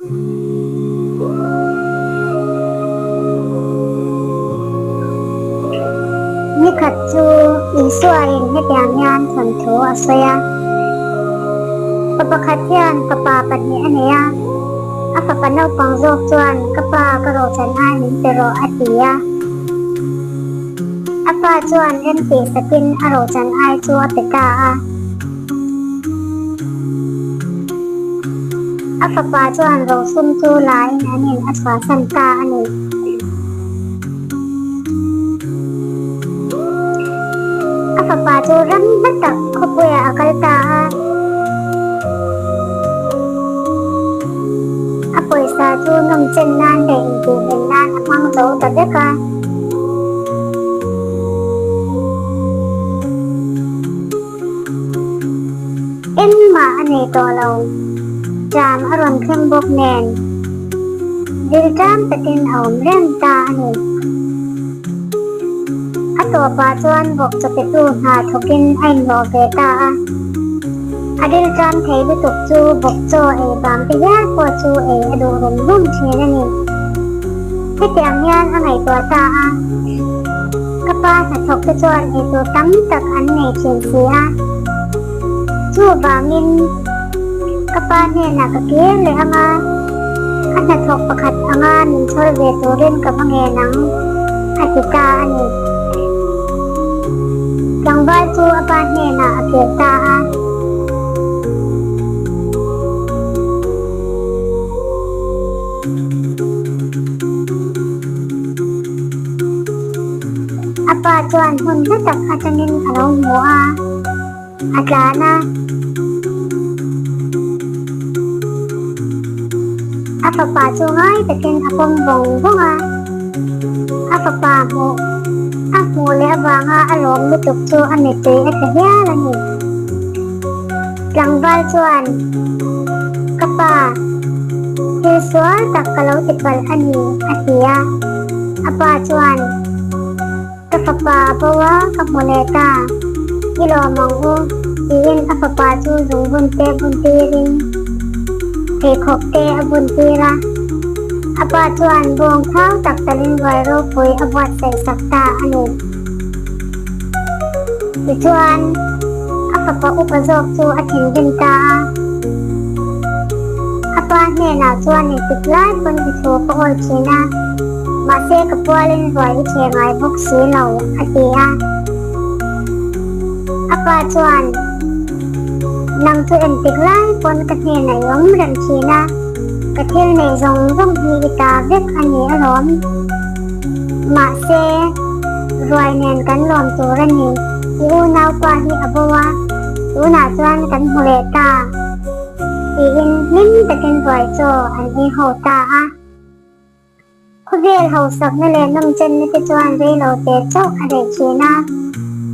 นี่ขัดจูอีสวยให้แกงยานถนโถอสยาปะขัดยานปะปาปัญญาเนียอาปะปะนเอาปังโจกจวนกะปากระโรจันไอนิเตโรอติยาอาปาจวนเล่นตีสปินอโรจันไอจัวเปกาอาปะปาจวนโรซุมจูไลนันนินอัสวาสันตาอันนี้papacuran batak kupuya akalta apoy sa tunong cennan de inti benan amang zo tadeka emma ane tolaw jam aron khem bok nen dil jam takin aum rem ta aneตัวปลาจวนบกจะไปตู้หาทกินไอ้โนเวตาอดีลจามเทบิตุกจูบกโจเอบามปิยาปวจูเออดูรุมรุ่มเชนนี่ให้เตียงยานอะไรตัวตากระป้าสัทกกระจวนเอตัวตั้มตักอันในเชียนเสียจูบามินกระป้าเนี่ยหนักเกี้ยเลยอ่ะงาอันสัทกประคัดอ่ะงาหนึ่งช่วยเวตัวเล่นกับมังเงนังอธิกาอันนี้yang baju apa hena kita apa cuan hun tetap atanin kalau mua adlana apa pacungai tekin apong bongbonga apa pamu aku lihat bangga alom betuk cu anete etehya lani langbal cuan kapa hiswa tak kalau tikal ani atia apa cuan kapapa bawa kamuleta ilo mangu iin apapa cu zung buntirin te khokte abuntira apa cuan buang thau tak talin viral pui abwat sai sakta anu cuan apa pa upazok chu athin binta apa ne na cuan ni tiklai pun bisu ko ol china mase kapwalin vai che ngai bok si lau atia apa cuan nang chu en tiklai pun ka ne na yom ran chinaกระเทียมในซองร่มพีกาเวกอันนี้ร้อนมาเซรวยเนียนกันรวมตัวรันนี้ยูนาวปาฮีอับวะยูนาจวนกันโฮเลตาอีกินลิ้นตะกินรวยโจอันนี้โหตาคุณเวลเฮาสักนั่นเลยน้ำเจนนิจวนเวลเตจโจอเดชีนา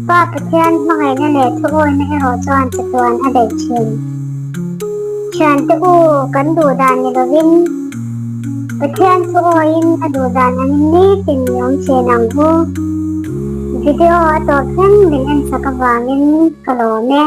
ป้ากระเทียนมาไงนั่นเลยทุกคนในโหจวนจะตัวอเดชีนฉันจะอู้กันดูดานยลวินประเทศสวยนดูดานอันนี้เป็นยองเชนังหูวิดีโอตัวเพิ่งเป็นอันสักวางินกะโลเน่